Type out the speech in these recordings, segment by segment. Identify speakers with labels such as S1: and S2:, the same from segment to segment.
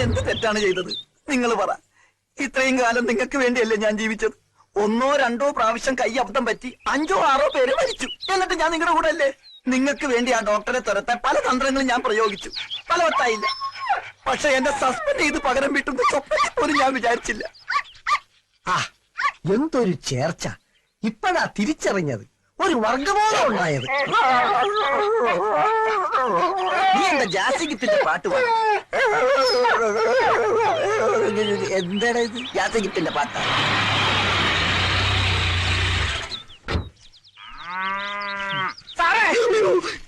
S1: എന്ത് തെറ്റാണ് ചെയ്തത്? നിങ്ങൾ പറ. ഇത്രയും കാലം നിങ്ങൾക്ക് വേണ്ടിയല്ലേ ഞാൻ ജീവിച്ചത്? 1 or 2 പ്രാവശ്യം കൈ അബദ്ധം പറ്റി 5 or 6 പേര് മരിച്ചു. എന്നിട്ട് ഞാൻ നിങ്ങളുടെ കൂടെ അല്ലേ? നിങ്ങൾക്ക് വേണ്ടി ആ ഡോക്ടറെ തുരത്താൻ പല തന്ത്രങ്ങളും ഞാൻ പ്രയോഗിച്ചു. ഫലവത്തായില്ല. പക്ഷെ എന്നെ സസ്പെൻഡ് ചെയ്ത് പകരം വീട്ടുന്ന സ്വപ്നത്തിൽ പോലും ഞാൻ വിചാരിച്ചില്ല.
S2: എന്തൊരു ചേർച്ച! ഇപ്പഴാ തിരിച്ചറിഞ്ഞത്. ഒരു വർഗബോധം ഉണ്ടായത്.
S1: നീ എന്താ ജാസിഗിത്തിന്റെ പാട്ട് പാടും?
S2: എന്താണ് ഇത്?
S1: ജാസിഗിത്തിന്റെ പാട്ടാ.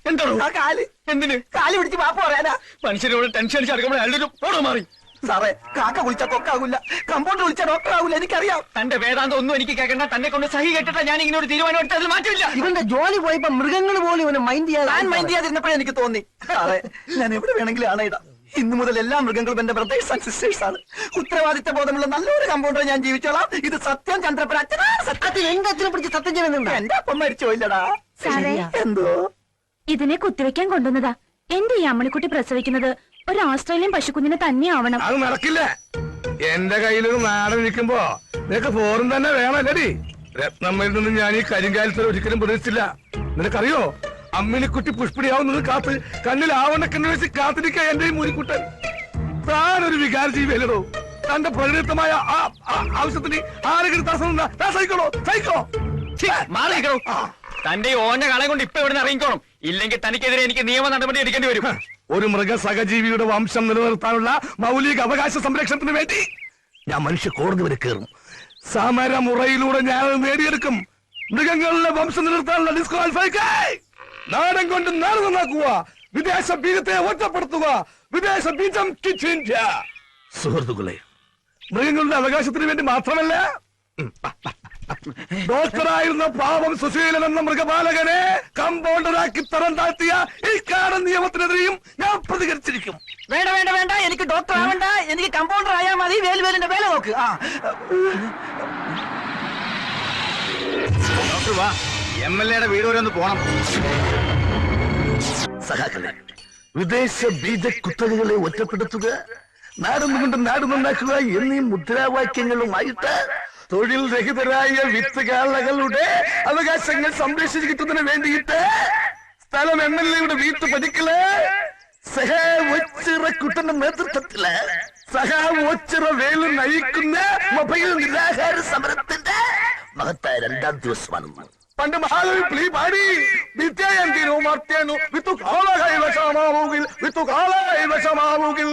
S2: എന്താണോ
S1: ആ കാല്?
S2: എന്തിന്?
S1: കാല് പിടിച്ച് പാപ്പ് പറയാനാ?
S2: മനുഷ്യരോട് ടെൻഷൻ അടിച്ച് അടുക്കുമ്പോൾ അയാളൊരു ഓടോ മാറി.
S1: സാറേ, കാക്ക വിളിച്ചാൽ കൊക്കാകൂല, കമ്പൗണ്ടർ വിളിച്ചാൽ ഡോക്ടർ ആകൂല. എനിക്കറിയാം.
S2: തന്റെ വേദാന്തം ഒന്നും എനിക്ക് കേൾക്കണ്ട. തന്നെ കൊണ്ട് സഹി കേട്ടിട്ടാ ഞാൻ ഇങ്ങനെ ഒരു തീരുമാനം എടുത്തതിൽ മാറ്റമില്ല.
S3: ഇവന്റെ ജോലി പോയപ്പോ മൃഗങ്ങൾ പോലും ഇവനെ മൈൻഡ്
S1: ഞാൻ മൈൻഡ് ചെയ്യാതിരുന്നപ്പോഴേ എനിക്ക് തോന്നി. സാറേ, ഞാൻ എവിടെ വേണമെങ്കിലും ആണയിടാം. ഇന്നു മുതൽ എല്ലാ മൃഗങ്ങളും എന്റെ ബ്രദേഴ്സ് ആൻഡ് സിസ്റ്റേഴ്സ് ആണ്. ഉത്തരവാദിത്ത ബോധമുള്ള നല്ലൊരു കമ്പൗണ്ടറെ ഞാൻ ജീവിച്ചോളാം. ഇത് സത്യം. ചന്ദ്രപ്പൻ അച്ഛനാണ് സത്യം.
S3: എന്റെ അച്ഛനെ പിടിച്ച് സത്യം ചെയ്യുന്നുണ്ട്.
S1: എന്റെ അപ്പം മരിച്ചോ ഇല്ലടാ? എന്തോ
S4: ഇതിനെ കുത്തിവെക്കാൻ കൊണ്ടുവന്നതാ. എന്റെ ഈ അമ്മണിക്കുട്ടി പ്രസവിക്കുന്നത് ഒരു ഓസ്ട്രേലിയൻ പശുക്കുഞ്ഞിനെ തന്നെ ആവണം.
S5: അത് നടക്കില്ല. എന്റെ കയ്യിലൊരു നാടൻ നിൽക്കുമ്പോ നിനക്ക് ഫോറും തന്നെ വേണല്ലേടി. രത്നമ്മയിൽ നിന്ന് ഞാൻ ഈ കരിങ്കാലത്തിൽ ഒരിക്കലും പ്രതീക്ഷിച്ചില്ല. നിനക്കറിയോ, അമ്മിനിക്കുട്ടി പുഷ്പിണിയാവുന്നത് കാത്ത് കണ്ണിൽ ആവണക്കെന്ന് വെച്ച് കാത്തിരിക്കുക എന്റെ ഈ മുരിക്കുട്ടൻ. താനൊരു വികാര ജീവിയല്ലോ. തന്റെ പ്രകൃതമായ ആവശ്യത്തിന് ആരെങ്കിലും തടസ്സം സഹിക്കണോ? സഹിക്കോ?
S2: മാറിക്കണോ? തന്റെ ഈ ഓന്റെ കളെ കൊണ്ട് ഇപ്പൊ ഇവിടെ ഇറങ്ങിക്കോണം. ഇല്ലെങ്കിൽ തനിക്കെതിരെ എനിക്ക് നിയമ നടപടി എടുക്കേണ്ടി വരും.
S5: ഒരു മൃഗ സഹജീവിയുടെ വംശം നിലനിർത്താനുള്ള മൗലിക അവകാശ സംരക്ഷണത്തിന് വേണ്ടി ഞാൻ മനുഷ്യ കോടതി വരെ കയറും. സമരമുറയിലൂടെ ഞാൻ നേടിയെടുക്കും. മൃഗങ്ങളുടെ വംശം നിലനിർത്താനുള്ള ഡിസ്ക്വാളിഫൈ. നാടൻ കൊണ്ട് നാട് നന്നാക്കുക, വിദേശ ബീജത്തെ ഒറ്റപ്പെടുത്തുക, വിദേശ ബീജം സുഹൃത്തുക്കളെ, മൃഗങ്ങളുടെ അവകാശത്തിന് വേണ്ടി മാത്രമല്ല, ഡോക്ടറായിരുന്ന പാവം സുശീലൻ എന്ന മൃഗപാലകനെ കമ്പൗണ്ടറാക്കി തരം താഴ്ത്തിയ ഈ കാടൻ നിയമത്തിനെതിരെയും ഞാൻ പ്രതികരിച്ചിരിക്കും.
S1: വേണ്ട വേണ്ട വേണ്ട, എനിക്ക് ഡോക്ടർ ആവണ്ട. എനിക്ക് കമ്പൗണ്ടർ ആയാൽ മതി. വേലുവേലിന്റെ വേല നോക്ക്.
S2: ഡോക്ടർ വാ, MLA വീട് വരെ ഒന്ന് പോണം.
S5: സഹാക്കളെ, വിദേശ ബീജ കുത്തകകളെ ഒറ്റപ്പെടുത്തുക, നാടൊന്നുകൊണ്ട് നാട് നന്നാക്കുക എന്നീ മുദ്രാവാക്യങ്ങളുമായിട്ട് തൊഴിൽ രഹിതരായ വിത്തുകാളകളുടെ അവകാശങ്ങൾ സംരക്ഷിച്ചു കിട്ടുന്നതിന് വേണ്ടിയിട്ട് സ്ഥലം MLA വീട്ടു പതിക്കല് സഹാ കുട്ടന്റെ നേതൃത്വത്തില് സഹാ വേലു നയിക്കുന്ന മൊബൈൽ നിരാഹാര സമരത്തിന്റെ മഹത്തായ 2ാം ദിവസമാണ്. പണ്ട് മഹാകവി പ്ലീ പാടി, വിദ്യായന്തിനു മർത്യനു വിത്തുകാളകൈവശമാവുകിൽ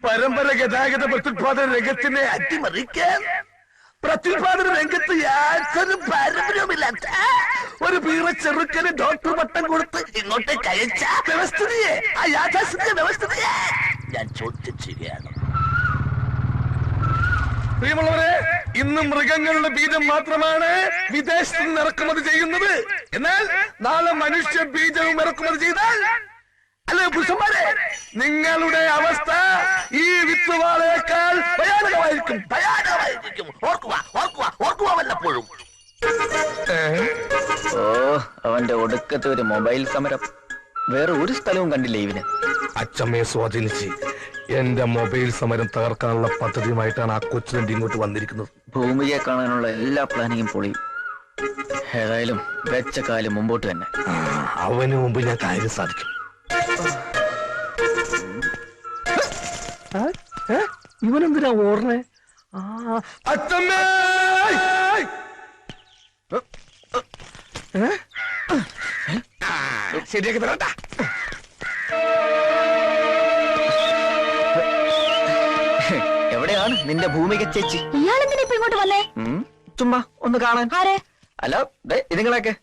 S5: പരമ്പര ഗതാഗത പ്രത്യുത്പാദന രംഗത്തിനെ അട്ടിമറിക്കാൻ പ്രത്യുത്പാദന രംഗത്ത് യാതൊരു പാരമ്പര്യവുമില്ലാത്ത ഒരു പീറ ചെറുക്കന് ഡോക്ടർ പട്ടം കൊടുത്ത് ഇങ്ങോട്ടേക്ക് അയച്ച വ്യവസ്ഥിതിയെ, ആ യാഥാസ്ഥിതിക വ്യവസ്ഥിതിയെ ഞാൻ ചോദ്യം ചെയ്യുകയാണ്. പ്രിയമുള്ളവരെ, ഇന്ന് മൃഗങ്ങളുടെ ബീജം മാത്രമാണ് വിദേശത്ത് നിന്ന് ഇറക്കുമതി ചെയ്യുന്നത്. എന്നാൽ നാളെ മനുഷ്യ ബീജവും ഇറക്കുമതി ചെയ്താൽ, അല്ലെ പുരുഷന്മാരെ, നിങ്ങളുടെ അവസ്ഥ ഈ വിത്തുവാളയേക്കാൾ ഭയാനകമായിരിക്കും. ഓർക്കുക വല്ലപ്പോഴും.
S2: അവന്റെ ഒടുക്കത്തെ ഒരു മൊബൈൽ സമരം. വേറെ ഒരു സ്ഥലവും കണ്ടില്ല ഇവന്.
S5: അച്ചമ്മയെ സ്വാധീനിച്ച് എന്റെ മൊബൈൽ സമരം തകർക്കാനുള്ള പദ്ധതിയുമായിട്ടാണ് ആ കൊച്ചുതണ്ടി ഇങ്ങോട്ട് വന്നിരിക്കുന്നത്.
S2: ഭൂമിയെ കാണാനുള്ള എല്ലാ പ്ലാനിങ്ങും പൊളിയും. ഏതായാലും വെച്ച കാലം മുമ്പോട്ട് തന്നെ.
S5: അവന് മുമ്പ് ഞാൻ കാര്യം സാധിക്കും. ഇവനെന്തിനാ ഓടണേ? അച്ചമ്മേ, ശരിയാക്കി തരണ്ട.
S2: എവിടെയാണ് നിന്റെ ഭൂമിക ചേച്ചി?
S4: ഇയാളെന്തിനാ ഇപ്പൊ ഇങ്ങോട്ട് വന്നേ?
S2: ചുമ്മാ ഒന്ന് കാണാൻ.
S4: ആരെ?
S2: അല്ല, ഇതുങ്ങളൊക്കെ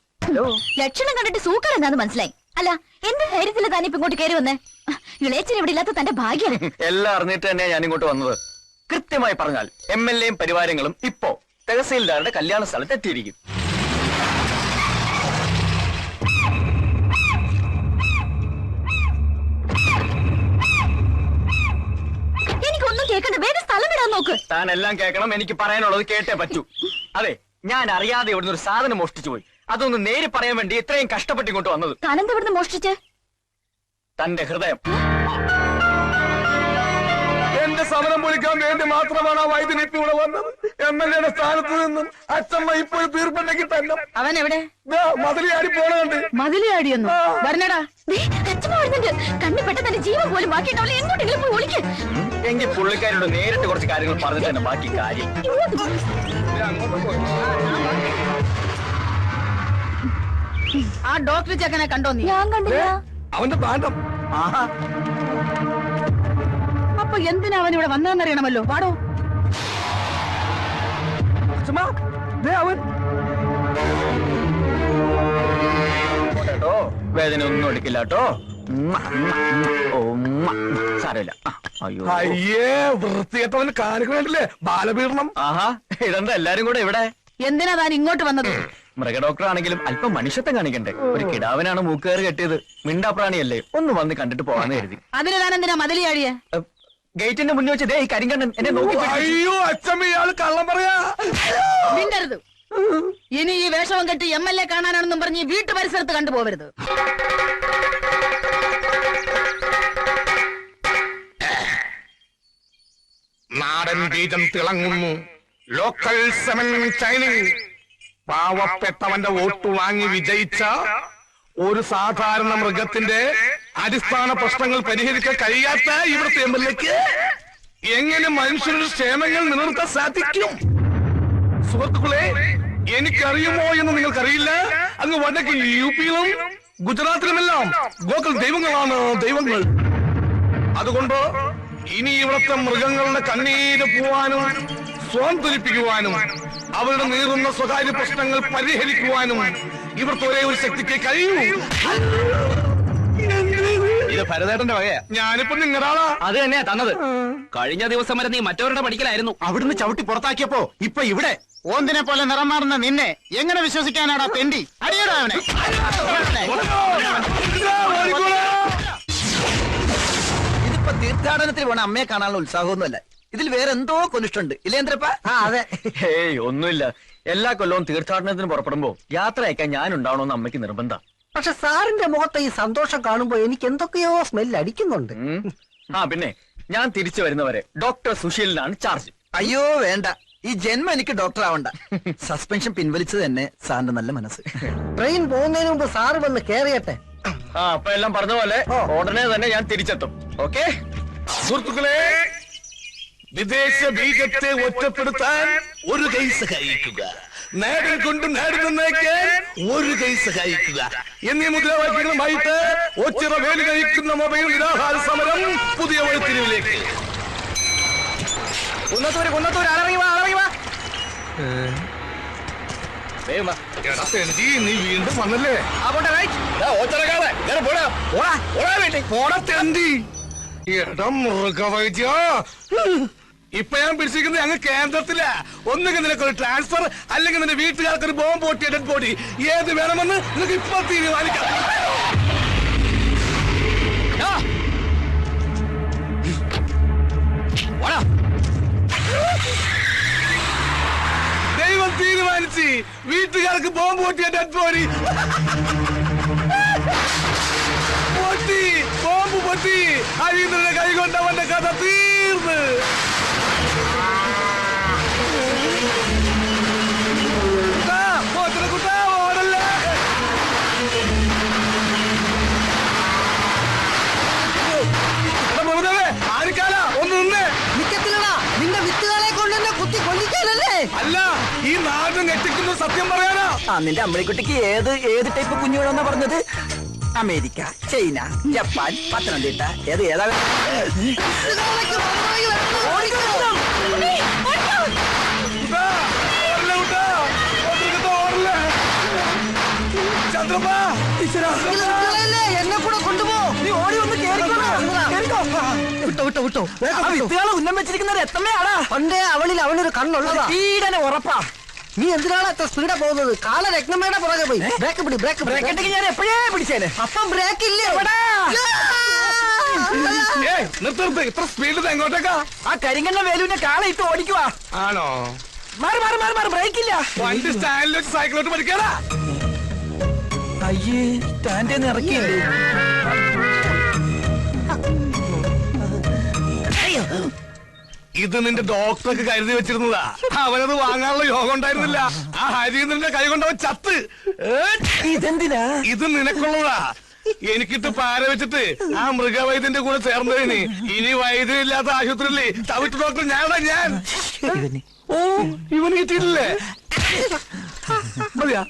S4: ലക്ഷണം കണ്ടിട്ട് സൂക്കർ എന്താന്ന് മനസ്സിലായി. അല്ല, എന്ത് ധൈര്യത്തില് താൻ ഇപ്പൊ ഇങ്ങോട്ട് കയറി വന്നേ? ഇളയച്ചൻ ഇവിടെ ഇല്ലാത്ത തന്റെ ഭാഗ്യം.
S2: എല്ലാം അറിഞ്ഞിട്ട് തന്നെയാ ഞാൻ ഇങ്ങോട്ട് വന്നത്. കൃത്യമായി പറഞ്ഞാൽ MLA യും പരിവാരങ്ങളും ഇപ്പോ തഹസീൽദാരുടെ കല്യാണ സ്ഥലത്ത് എത്തിയിരിക്കും.
S4: എനിക്കൊന്നും കേൾക്കണ്ട, വേഗം സ്ഥലം വിടാൻ നോക്ക്.
S2: താൻ എല്ലാം കേൾക്കണം. എനിക്ക് പറയാനുള്ളത് കേട്ടേ പറ്റൂ. അതെ, ഞാൻ അറിയാതെ ഇവിടുന്ന് ഒരു സാധനം മോഷ്ടിച്ചു പോയി. അതൊന്ന് നേരി പറയാൻ വേണ്ടി ഇത്രയും കഷ്ടപ്പെട്ട് ഇങ്ങോട്ട് വന്നത്.
S4: താനെന്താ ഇവിടുന്ന് മോഷ്ടിച്ച്?
S2: തന്റെ ഹൃദയം.
S5: എന്റെ തീർപ്പിക്കാൻ വേണ്ടി മാത്രമാണ് ആ വൈദ്യുതി ഇപ്പൊ ഇവിടെ വന്നത്. MLA യുടെ സ്ഥാനത്ത് നിന്നും അച്ഛമ്മ ഇപ്പോഴും തീർപ്പുണ്ടെങ്കിൽ തന്നെ
S6: അവൻ എവിടെ?
S5: മതിലിയാടി പോണുണ്ട്.
S6: മതിലിയാടിയൊന്നു വരണടാ.
S4: കണ്ണി പെട്ടെന്ന് ജീവൻ പോലും ബാക്കിയുണ്ടാവില്ല. എങ്ങോട്ടെങ്കിലും പോയി ഒളിക്ക്.
S2: എങ്കിൽ പുള്ളിക്കാരോട് നേരിട്ട് കുറച്ച് കാര്യങ്ങൾ പറഞ്ഞിട്ട് തന്നെ ബാക്കി കാര്യം.
S6: ആ ഡോക്ടർ ചെക്കനെ കണ്ടോ നീ?
S4: ഞാൻ കണ്ടില്ല.
S5: അവന്റെ പാണ്ഡം.
S1: ആഹാ,
S6: അപ്പൊ എന്തിനാ അവൻ ഇവിടെ വന്നതെന്നറിയണമല്ലോ. പാടോ.
S5: അച്ഛമ്മ, ദേ അവൻ.
S2: കേട്ടോ, വേദന ഒന്നും എടുക്കില്ല കേട്ടോ. സാരമില്ല. അയ്യോ,
S5: അയ്യേ, വൃത്തികെട്ടവന് കാണിക്കണ്ടില്ലേ ബാലപീഡനം.
S2: ആഹാ, ഇതെന്താ എല്ലാരും കൂടെ ഇവിടെ?
S6: എന്തിനാ താൻ ഇങ്ങോട്ട് വന്നത്?
S2: മൃഗ ഡോക്ടർ ആണെങ്കിലും അല്പം മനുഷ്യത്വം കാണിക്കണ്ടേ? ഒരു കിടാവിനാണ് മൂക്കേറ് കെട്ടിയത്. മിണ്ടാപ്രാണിയല്ലേ, ഒന്ന് വന്ന് കണ്ടിട്ട് പോകാന്ന് കരുതി.
S6: അതിന് താൻ എന്തിനാ മതിലിയാടിയെ?
S2: ഗേറ്റിന്റെ മുന്നിൽ വെച്ച് ദേ ഈ കരിങ്കണ്ണൻ എന്നെ നോക്കി.
S5: അയ്യോ അച്ഛമ്മ, ഇയാള് കള്ളം പറയാ.
S6: മിണ്ടരുത്. ഇനി ഈ വേഷവും കെട്ടി MLA കാണാനാണെന്നും പറഞ്ഞ് ഈ വീട്ടു പരിസരത്ത് കണ്ടുപോകരുത്.
S5: നാടൻ ബീജം തിളങ്ങുന്നു. Local semen shining. പാവപ്പെട്ടവന്റെ വോട്ട് വാങ്ങി വിജയിച്ച ഒരു സാധാരണ മൃഗത്തിന്റെ അടിസ്ഥാന പ്രശ്നങ്ങൾ പരിഹരിക്കാൻ കഴിയാത്ത ഇവിടുത്തെ MLAക്ക് എങ്ങനെ മനുഷ്യരുടെ ക്ഷേമങ്ങൾ നിലനിർത്താൻ സാധിക്കും? സുഹൃത്തുക്കളെ, എനിക്കറിയുമോ എന്ന് നിങ്ങൾക്കറിയില്ല. അങ്ങ് വടക്ക് UP-യിലും ഗുജറാത്തിലുമെല്ലാം ഗോകുൽ ദൈവങ്ങളാണ് ദൈവങ്ങൾ. അതുകൊണ്ട് ഇനി ഇവിടുത്തെ മൃഗങ്ങളുടെ കണ്ണീര് പോവാനും സ്വാന്തരിപ്പിക്കുവാനും അവരുടെ നീറുന്ന സ്വകാര്യ പ്രശ്നങ്ങൾ പരിഹരിക്കുവാനും ഇവിടുത്തെ ഒരേ ഒരു ശക്തിക്ക് കഴിയൂ.
S2: ഇത് ഭരതേട്ടന്റെ വകയാ.
S5: ഞാനിപ്പോ നിങ്ങളുടെ ആളാ.
S2: അത് തന്നെയാ തന്നത്. കഴിഞ്ഞ ദിവസം വരെ നീ മറ്റവരുടെ പഠിക്കലായിരുന്നു.
S7: അവിടുന്ന് ചവിട്ടി പുറത്താക്കിയപ്പോ ഇപ്പൊ ഇവിടെ ഓന്തിനെ പോലെ നിറം മാറുന്ന നിന്നെ എങ്ങനെ വിശ്വസിക്കാനാടാ തെണ്ടി? അടിയടാ അവനെ.
S1: ഇതിപ്പോ തീർത്ഥാടനത്തിൽ പോണ അമ്മയെ കാണാനുള്ള ഉത്സാഹമൊന്നുമല്ല. ഇതിൽ വേറെ എന്തോ കൊലിഷ്ടുണ്ട് ഇല്ലേന്ദ്രപ്പ?
S3: അതെ.
S2: ഹേയ്, ഒന്നുമില്ല. എല്ലാ കൊല്ലവും തീർത്ഥാടനത്തിന് പുറപ്പെടുമ്പോ യാത്ര അയക്കാൻ ഞാൻ ഉണ്ടാവണമെന്ന് അമ്മയ്ക്ക് നിർബന്ധം.
S3: പക്ഷെ സാറിന്റെ മുഖത്തെ ഈ സന്തോഷം കാണുമ്പോ എനിക്ക് എന്തൊക്കെയോ സ്മെല്ല് അടിക്കുന്നുണ്ട്.
S2: ആ പിന്നെ, ഞാൻ തിരിച്ചു വരുന്നവരെ ഡോക്ടർ സുശീലിനാണ് ചാർജ്.
S1: അയ്യോ വേണ്ട, ഈ ജന്മം എനിക്ക് ഡോക്ടർ ആവണ്ട. സസ്പെൻഷൻ പിൻവലിച്ചത് തന്നെ സാറിന്റെ നല്ല മനസ്സ്.
S3: ട്രെയിൻ പോകുന്നതിന് മുമ്പ് സാറ് വന്ന് കേറിയട്ടെ.
S2: ആ, അപ്പൊ എല്ലാം പറഞ്ഞ പോലെ ഉടനെ തന്നെ ഞാൻ തിരിച്ചെത്തും. ഓക്കെ
S5: സുഹൃത്തുക്കളെ, വിദേശ ബീജത്തെ ഒറ്റപ്പെടുത്താൻ ഒരു കൈ സഹായിക്കുക, നാടിൽ കൊണ്ട് നാട് നന്നാക്കാൻ ഒരു കൈ സഹായിക്കുക എന്നീ മുദ്രാവാക്യങ്ങളുമായിട്ട് ഒച്ചിറ വേലി കഴിക്കുന്ന മൊബൈൽ നിരാഹാര സമരം പുതിയ വഴിത്തിരിവിലേക്ക്. നീ വീണ്ടും വന്നല്ലേ? മൃഗവൈദ്യ, ഇപ്പൊ ഞാൻ പിടിച്ചിരിക്കുന്നത് ഞങ്ങൾ കേന്ദ്രത്തില. ഒന്നുകിൽ നിനക്കൊരു ട്രാൻസ്ഫർ, അല്ലെങ്കിൽ നിന്റെ വീട്ടുകാർക്ക് ഒരു ബോംബ് പൊട്ടിയ ഡെഡ് ബോഡി. ഏത് വേണമെന്ന് നിനക്ക് ഇപ്പൊ തീരുമാനിക്കാം. ദൈവം തീരുമാനിച്ച് വീട്ടുകാർക്ക് ബോംബ് പൊട്ടിയ ഡെഡ് ബോഡി പൊട്ടി, ബോംബ് പൊട്ടി. അരീന്ദ്രന്റെ കൈ കൊണ്ട് അവന്റെ കഥ തീർന്ന്. ഓടല്ലേ? ആരിക്കാല ഒന്ന് നിന്നേ.
S3: നിക്കത്തില്ലടാ, നിന്റെ വിത്തുകളെ കൊണ്ട് തന്നെ കുത്തി കൊല്ലിക്കാനല്ലേ?
S5: അല്ല, ഈ നാട് ഞെട്ടിക്കുന്ന സത്യം പറയാനാ.
S1: ആ, നിന്റെ അമ്മയ്ക്കുട്ടിക്ക് ഏത് ടൈപ്പ് കുഞ്ഞു വേണമെന്നാ പറഞ്ഞത്? അമേരിക്ക, ചൈന, ജപ്പാൻ, പത്തനംതിട്ട, ഏതാ?
S5: ചന്ദ്രപ്പാ,
S3: എന്നെ കൂടെ കൊണ്ടുപോ.
S1: നീ ഓടി വന്ന്
S3: വിട്ടോ.
S1: വിത്തുകളെ ഉന്നം വെച്ചിരിക്കുന്ന എത്തമ്മയാടാ.
S3: പണ്ടേ അവനൊരു കണ്ണുള്ളതാ.
S1: വീടനെ ഉറപ്പാ.
S3: നീ എന്തിനാണ് അത്ര സ്പീഡാ പോകുന്നത്? കാല രത്നമ്മയുടെ പുറകെ പോയി. ബ്രേക്ക് പിടി,
S1: ബ്രേക്ക് ഇട്ടെങ്കിൽ ഞാൻ എപ്പോഴേ പിടിച്ചേനെ.
S3: അപ്പം ബ്രേക്ക് ഇല്ലേ?
S5: നിർത്ത്. ഇത്ര സ്പീഡിൽ എങ്ങോട്ടേക്കാ?
S1: ആ കരിങ്കണ്ണ വേലുവിന്റെ കാളയിട്ട് ഓടിക്കുവാ.
S5: ആണോ?
S1: മാറി ബ്രേക്ക് ഇല്ല.
S5: വണ്ടി സ്റ്റാൻഡിൽ വെച്ച് സൈക്കിളോട്ട് പഠിക്കാനാ.
S1: അയ്യേ, സ്റ്റാൻഡിൽ ഇറക്കിയില്ലേ?
S5: ഇത് നിന്റെ ഡോക്ടർക്ക് കരുതി വെച്ചിരുന്നതാ. അവനത് വാങ്ങാനുള്ള യോഗം ഉണ്ടായിരുന്നില്ല. ആ ഹരീന്ദ്രന്റെ കൈ കൊണ്ടവൻ ചത്ത്.
S1: ഇതെന്തിനാ?
S5: ഇത് നിനക്കുള്ളതാ. എനിക്കിട്ട് പാര വെച്ചിട്ട് ആ മൃഗവൈദ്യന്റെ കൂടെ ചേർന്നതിന് ഇനി വൈദ്യനില്ലാത്ത ആശുപത്രിയില്ലേ തവിട്ട് ഡോക്ടർ ഞാനാ ഞാൻ. ഓ ഇവന് കിട്ടിയിട്ടില്ലേ? മതിയാ?